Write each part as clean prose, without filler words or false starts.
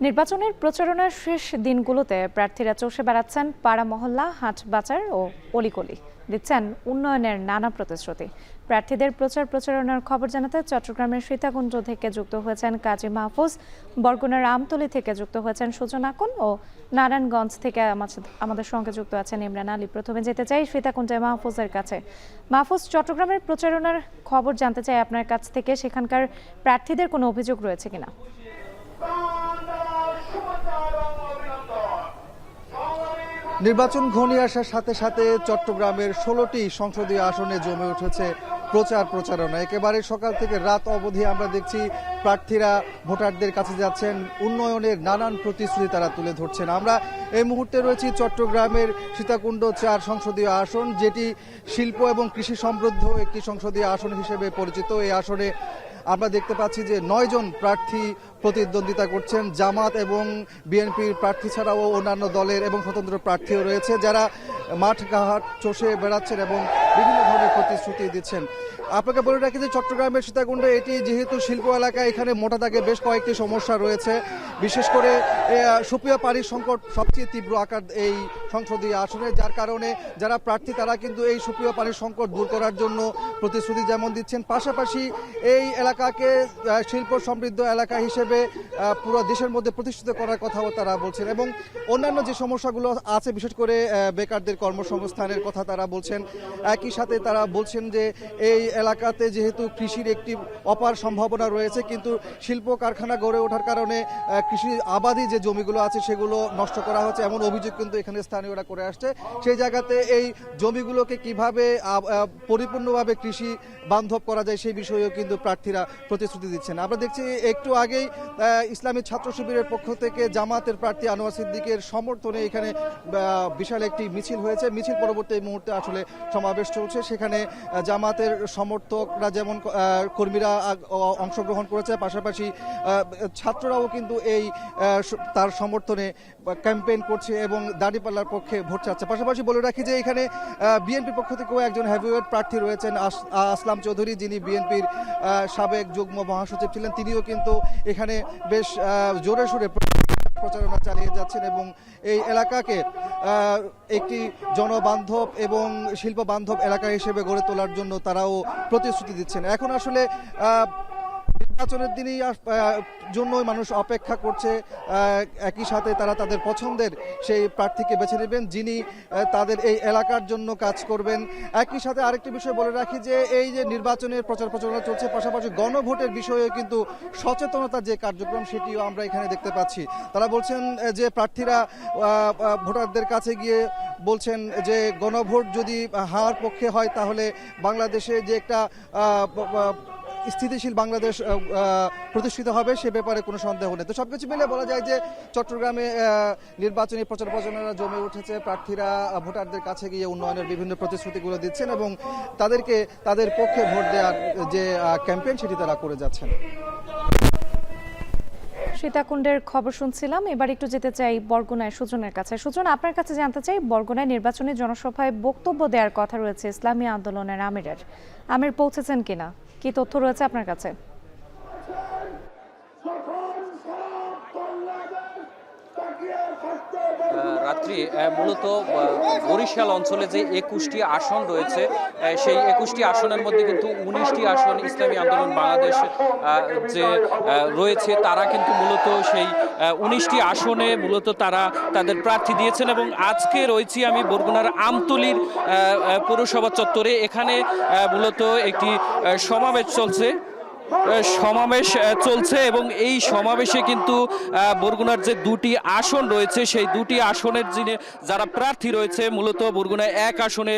নির্বাচনের প্রচারণার শেষ দিনগুলোতে প্রার্থীরা চষে বেড়াচ্ছেন পাড়া মহল্লা, হাট বাজার ও অলিগলি, দিচ্ছেন উন্নয়নের নানা প্রতিশ্রুতি। প্রার্থীদের প্রচারণার খবর জানাতে চট্টগ্রামের সীতাকুণ্ড থেকে যুক্ত হয়েছেন কাজী মাহফুজ, বরগুনার আমতলী থেকে যুক্ত হয়েছেন সুজন আকন ও নারায়ণগঞ্জ থেকে আমাদের সঙ্গে যুক্ত আছেন ইমরান আলী। প্রথমে যেতে চাই সীতাকুণ্ডে মাহফুজের কাছে। মাহফুজ, চট্টগ্রামের প্রচারণার খবর জানতে চাই আপনার কাছ থেকে, সেখানকার প্রার্থীদের কোনো অভিযোগ রয়েছে কিনা? নির্বাচন ঘনিয়ে আসার সাথে সাথে চট্টগ্রামের 16টি সংসদীয় আসনে জমে উঠেছে প্রচারণা। একেবারে সকাল থেকে রাত অবধি আমরা দেখছি প্রার্থীরা ভোটারদের কাছে যাচ্ছেন, উন্নয়নের নানান প্রতিশ্রুতি তারা তুলে ধরছেন। আমরা এই মুহূর্তে রয়েছি চট্টগ্রামের সীতাকুণ্ড 4 সংসদীয় আসন, যেটি শিল্প এবং কৃষি সমৃদ্ধ একটি সংসদীয় আসন হিসেবে পরিচিত। এই আসনে আমরা দেখতে পাচ্ছি যে 9 জন প্রার্থী প্রতিদ্বন্দ্বিতা করছেন। জামাত এবং বিএনপির প্রার্থী ছাড়াও অন্যান্য দলের এবং স্বতন্ত্র প্রার্থীও রয়েছে, যারা মাঠ ঘাট চষে বেড়াচ্ছেন এবং বিভিন্ন ধরনের প্রতিশ্রুতি দিচ্ছেন। আপনাকে বলে রাখি যে চট্টগ্রামের সীতাকুণ্ডে এটি যেহেতু শিল্প এলাকা, এখানে মোটা দাগে বেশ কয়েকটি সমস্যা রয়েছে। বিশেষ করে সুপেয় পানির সংকট সবচেয়ে তীব্র আকার এই সংসদীয় আসনে, যার কারণে যারা প্রার্থী তারা কিন্তু এই সুপেয় পানির সংকট দূর করার জন্য প্রতিশ্রুতি যেমন দিচ্ছেন, পাশাপাশি এই এলাকাকে শিল্প সমৃদ্ধ এলাকা হিসেবে পুরো দেশের মধ্যে প্রতিষ্ঠিত করার কথাও তারা বলছেন। এবং অন্যান্য যে সমস্যাগুলো আছে, বিশেষ করে বেকারদের কর্মসংস্থানের কথা তারা বলছেন। একই সাথে তারা বলছেন যে এই এলাকাতে যেহেতু কৃষির একটি অপার সম্ভাবনা রয়েছে, কিন্তু শিল্প কারখানা গড়ে ওঠার কারণে কৃষি আবাদি যে জমিগুলো আছে সেগুলো নষ্ট করা হচ্ছে, এমন অভিযোগ কিন্তু এখানে স্থানীয়রা করে আসছে। সেই জায়গাতে এই জমিগুলোকে কিভাবে পরিপূর্ণভাবে কৃষি বান্ধব করা যায় সেই বিষয়েও কিন্তু প্রার্থীরা প্রতিশ্রুতি দিচ্ছেন। আমরা দেখছি একটু আগেই ইসলামী ছাত্র শিবিরের পক্ষ থেকে জামাতের প্রার্থী আনোয়ার সিদ্দিকের সমর্থনে এখানে বিশাল একটি মিছিল হয়েছে। মিছিল পরবর্তী মুহূর্তে আসলে সমাবেশ চলছে। সেখানে জামাতের সমর্থকরা যেমন কর্মীরা অংশগ্রহণ করেছে, পাশাপাশি ছাত্ররাও কিন্তু এই তার সমর্থনে ক্যাম্পেইন করছে এবং দাঁড়িপাল্লার পক্ষে ভোট চাচ্ছে। পাশাপাশি বলে রাখি যে এখানে বিএনপির পক্ষ থেকেও একজন হেভিওয়েট প্রার্থী রয়েছেন, আসলাম চৌধুরী, যিনি বিএনপির সাবেক যুগ্ম মহাসচিব ছিলেন। তিনিও কিন্তু এখানে বেশ জোরে সোরে প্রচারণা চালিয়ে যাচ্ছেন এবং এই এলাকাকে একটি জনবান্ধব এবং শিল্প বান্ধব এলাকা হিসেবে গড়ে তোলার জন্য তারাও প্রতিশ্রুতি দিচ্ছেন। এখন আসলে নির্বাচনের দিনই জন্যই মানুষ অপেক্ষা করছে। একই সাথে তারা তাদের পছন্দের সেই প্রার্থীকে বেছে নেবেন, যিনি তাদের এই এলাকার জন্য কাজ করবেন। একই সাথে আরেকটি বিষয় বলে রাখি যে এই যে নির্বাচনের প্রচারণা চলছে, পাশাপাশি গণভোটের বিষয়ে কিন্তু সচেতনতার যে কার্যক্রম সেটিও আমরা এখানে দেখতে পাচ্ছি। তারা বলছেন যে প্রার্থীরা ভোটারদের কাছে গিয়ে বলছেন যে গণভোট যদি হওয়ার পক্ষে হয় তাহলে বাংলাদেশে যে একটা স্থিতিশীল বাংলাদেশ প্রতিষ্ঠিত হবে, সে ব্যাপারে কোনো সন্দেহ নেই। তো সবকিছু মিলে বলা যায় যে চট্টগ্রামে নির্বাচনী প্রচারণা জমে উঠেছে। প্রার্থীরা ভোটারদের কাছে গিয়ে উন্নয়নের বিভিন্ন প্রতিশ্রুতিগুলো দিচ্ছেন এবং তাদেরকে তাদের পক্ষে ভোট দেওয়ার যে ক্যাম্পেইন সেটি তারা করে যাচ্ছেন। সীতাকুণ্ডের খবর শুনছিলাম, এবার একটু যেতে চাই বরগুনায় সুজনের কাছে। সুজন, আপনার কাছে জানতে চাই, বরগুনায় নির্বাচনী জনসভায় বক্তব্য দেওয়ার কথা রয়েছে ইসলামী আন্দোলনের আমির পৌঁছেছেন কিনা, কি তথ্য রয়েছে আপনার কাছে? রাত্রি মূলত বরিশাল অঞ্চলে যে 21টি আসন রয়েছে, সেই 21টি আসনের মধ্যে কিন্তু 19টি আসন ইসলামী আন্দোলন বাংলাদেশ যে রয়েছে তারা কিন্তু মূলত সেই 19টি আসনে মূলত তারা তাদের প্রার্থী দিয়েছেন। এবং আজকে রয়েছি আমি বরগুনার আমতলীর পৌরসভা চত্বরে। এখানে মূলত একটি সমাবেশ চলছে এবং এই সমাবেশে কিন্তু বরগুনার যে 2টি আসন রয়েছে সেই 2টি আসনের যারা প্রার্থী রয়েছে, মূলত বরগুনা 1 আসনে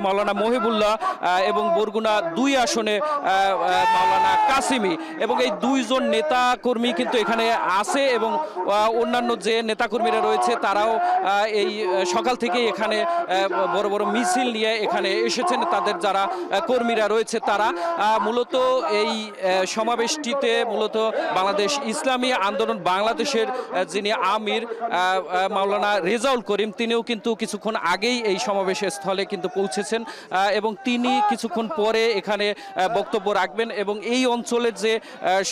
মাওলানা মহিবুল্লাহ এবং বরগুনা 2 আসনে মাওলানা কাসিমি, এবং এই 2 জন নেতা কর্মী কিন্তু এখানে আছে এবং অন্যান্য যে নেতাকর্মীরা রয়েছে তারাও এই সকাল থেকেই এখানে বড় বড় মিছিল নিয়ে এখানে এসেছেন। তাদের যারা কর্মীরা রয়েছে তারা মূলত এই সমাবেশটিতে মূলত বাংলাদেশ ইসলামী আন্দোলন বাংলাদেশের যিনি আমির মাওলানা রেজাউল করিম, তিনিও কিন্তু কিছুক্ষণ আগেই এই সমাবেশের স্থলে কিন্তু পৌঁছেছেন এবং তিনি কিছুক্ষণ পরে এখানে বক্তব্য রাখবেন এবং এই অঞ্চলের যে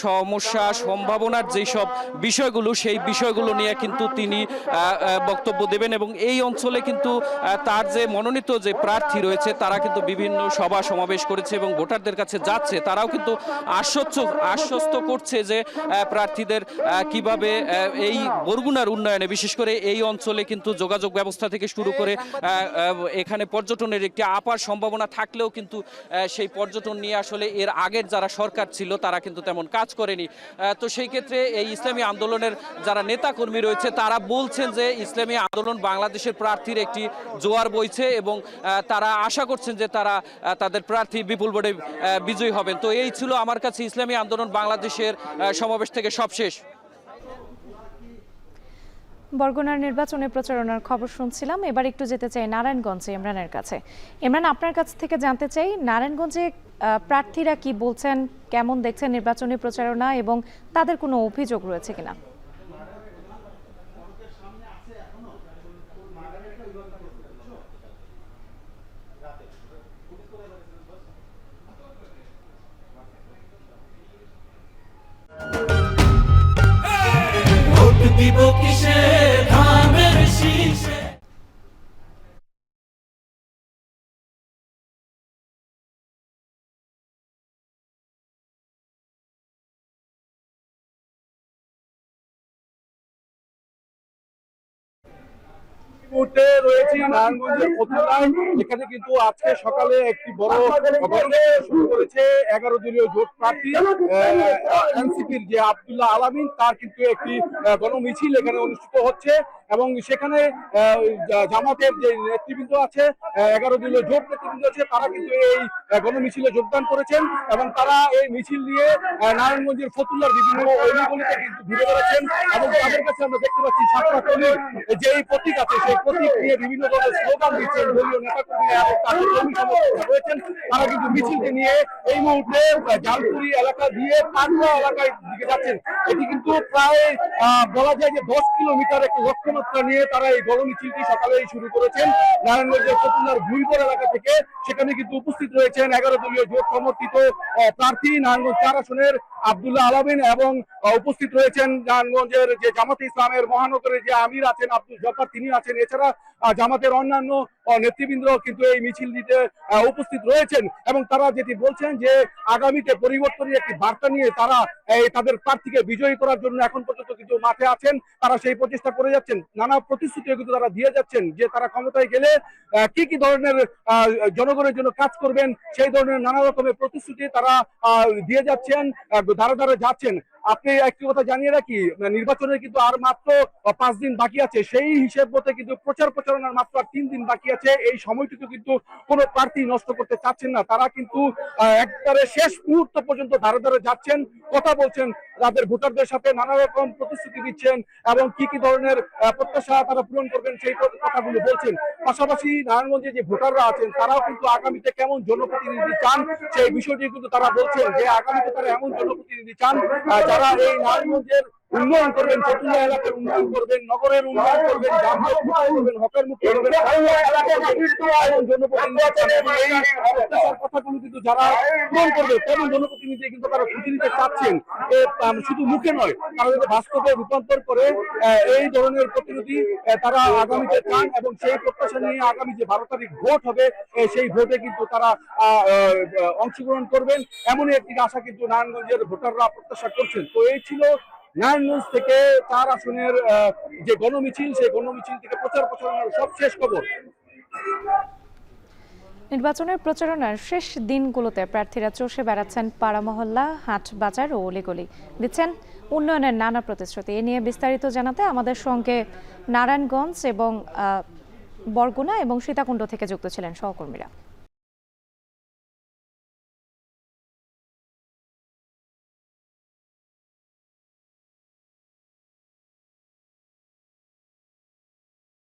সমস্যা সম্ভাবনার যেসব বিষয়গুলো, সেই বিষয়গুলো নিয়ে কিন্তু তিনি বক্তব্য দেবেন এবং এই অঞ্চলে কিন্তু তার যে মনোনীত যে প্রার্থী রয়েছে তারা কিন্তু বিভিন্ন সভা সমাবেশ করেছে এবং ভোটারদের কাছে যাচ্ছে, তারাও কিন্তু আশ্বস্ত করছে যে প্রার্থীদের কিভাবে এই বরগুনার উন্নয়নে, বিশেষ করে এই অঞ্চলে কিন্তু যোগাযোগ ব্যবস্থা থেকে শুরু করে এখানে পর্যটনের একটি আপার সম্ভাবনা থাকলেও কিন্তু সেই পর্যটন নিয়ে আসলে এর আগের যারা সরকার ছিল তারা কিন্তু তেমন কাজ করেনি। তো সেই ক্ষেত্রে এই ইসলামী আন্দোলনের যারা নেতাকর্মী রয়েছে তারা বলছেন যে ইসলামী আন্দোলন বাংলাদেশের প্রার্থীর একটি জোয়ার বইছে এবং তারা আশা করছেন যে তারা তাদের প্রার্থী বিপুল ভোটে বিজয়ী হবেন। তো এই ছিল আমার কাছে ইসলামী আন্দোলন বাংলাদেশের সমাবেশ থেকে সবশেষ। বরগুনার নির্বাচনে প্রচারণার খবর শুনছিলাম, এবার একটু যেতে চাই নারায়ণগঞ্জে ইমরানের কাছে। ইমরান, আপনার কাছ থেকে জানতে চাই নারায়ণগঞ্জে প্রার্থীরা কি বলছেন, কেমন দেখছেন নির্বাচনী প্রচারণা এবং তাদের কোনো অভিযোগ রয়েছে কিনা? দিব কিসে ধামের শীষে। মুহূর্তে রয়েছি নারায়ণগঞ্জের ফতুল্লায়। এখানে কিন্তু আজকে সকালে একটি বড় গণমিছিল শুরু করেছে 11 দলীয় জোট প্রার্থী এনসিপির যে আব্দুল্লাহ আলামিন, তার কিন্তু একটি গণমিছিল এখানে অনুষ্ঠিত হচ্ছে এবং সেখানে জামাতের যে নেতৃবৃন্দ আছে, 11 দলীয় জোট নেতৃবৃন্দ আছে, তারা কিন্তু এই গণমিছিলে যোগদান করেছেন এবং তারা এই মিছিল নিয়ে নারায়ণগঞ্জের ফতুল্লার বিভিন্ন অলিগলিতে কিন্তু ঘুরে বেড়াচ্ছেন এবং তাদের কাছে আমরা দেখতে পাচ্ছি সাতটা টলির যে প্রতীক আছে সেই প্রতীক নিয়ে বিভিন্ন ধরনের স্লোগান দিচ্ছেন দলীয় নেতাকর্মীরা এবং তাদের কর্মী সমর্থকরা রয়েছেন। তারা কিন্তু মিছিলকে নিয়ে এই মুহূর্তে জালপুরি এলাকা দিয়ে পান্ডা এলাকায় দিকে যাচ্ছেন। এটি কিন্তু প্রায় বলা যায় যে 10 কিলোমিটার একটি লক্ষ্যমাত্রা নিয়ে তারা এই গণমিছিলটি সকালেই শুরু করেছেন নারায়ণগঞ্জের ফতুল্লার ভুইগড় এলাকা থেকে। সেখানে কিন্তু উপস্থিত রয়েছেন 11 দলীয় জোট সমর্থিত প্রার্থী নারায়ণগঞ্জ 4 আসনের আব্দুল্লাহ আলামিন এবং উপস্থিত রয়েছেন নারায়ণগঞ্জের যে জামাতে ইসলামের মহানগরের যে আমির আছেন আব্দুল জব্বার, তিনি আছেন। এছাড়া জামাতের অন্যান্য নেতৃবৃন্দ কিন্তু এই মিছিল দিতে উপস্থিত রয়েছেন এবং তারা যেটি বলছেন যে আগামীতে পরিবর্তনের একটি বার্তা নিয়ে তারা তাদের প্রার্থীকে বিজয়ী করার জন্য এখন পর্যন্ত কিন্তু মাঠে আছেন। তারা সেই প্রচেষ্টা করে যাচ্ছেন, নানা প্রতিশ্রুতি কিন্তু তারা দিয়ে যাচ্ছেন যে তারা ক্ষমতায় গেলে কি কি ধরনের জনগণের জন্য কাজ করবেন, সেই ধরনের নানা রকমের প্রতিশ্রুতি তারা দিয়ে যাচ্ছেন, ধারে ধারে যাচ্ছেন। আপনি একটি কথা জানিয়ে রাখি, নির্বাচনের কিন্তু আর মাত্র 5 দিন বাকি আছে। সেই হিসেব মতে কিন্তু প্রচারণার মাত্র 3 দিন বাকি আছে। এই সময়টুকু কিন্তু কোনো প্রার্থী নষ্ট করতে চাচ্ছেন না। তারা কিন্তু একবারে শেষ মুহূর্ত পর্যন্ত ধারে ধারে যাচ্ছেন, কথা বলছেন, তাদের ভোটারদের সাথে নানা রকম প্রতিশ্রুতি দিচ্ছেন এবং কি কি ধরনের প্রত্যাশা তারা পূরণ করবেন সেই কথাগুলো বলছেন। পাশাপাশি নারায়ণগঞ্জে যে ভোটাররা আছেন তারাও কিন্তু আগামীতে কেমন জনপ্রতিনিধি চান সেই বিষয়টি কিন্তু তারা বলছেন যে আগামীতে তারা এমন জনপ্রতিনিধি চান যারা এই নারায়ণগঞ্জের উন্নয়ন করবেন, ফতুল্লা এলাকার উন্নয়ন করবেন, নগরের উন্নয়ন করবেন, যানজট মুক্ত করবেন, হকার মুক্ত করবেন, কথাগুলো কিন্তু যারা পূরণ করবে তেমন জনপ্রতিনিধি কিন্তু তারা খুঁজে নিতে চাচ্ছেন। শুধু মুখে নয়, তারা যদি বাস্তবে রূপান্তর করে এই ধরনের প্রতিনিধি তারা আগামীতে চান এবং সেই প্রত্যাশা নিয়ে আগামী যে 12 তারিখ ভোট হবে সেই ভোটে কিন্তু তারা অংশগ্রহণ করবেন, এমনই একটি আশা কিন্তু নারায়ণগঞ্জের ভোটাররা প্রত্যাশা করছেন। তো এই ছিল নারায়ণগঞ্জ থেকে 4 আসনের যে গণমিছিল, সেই গণমিছিল থেকে প্রচারণার সবশেষ খবর। নির্বাচনের প্রচারণার শেষ দিনগুলোতে প্রার্থীরা চষে বেড়াচ্ছেন পাড়া মহল্লা, হাট বাজার ও অলিগলি, দিচ্ছেন উন্নয়নের নানা প্রতিশ্রুতি। এ নিয়ে বিস্তারিত জানাতে আমাদের সঙ্গে নারায়ণগঞ্জ এবং বরগুনা এবং সীতাকুণ্ড থেকে যুক্ত ছিলেন সহকর্মীরা।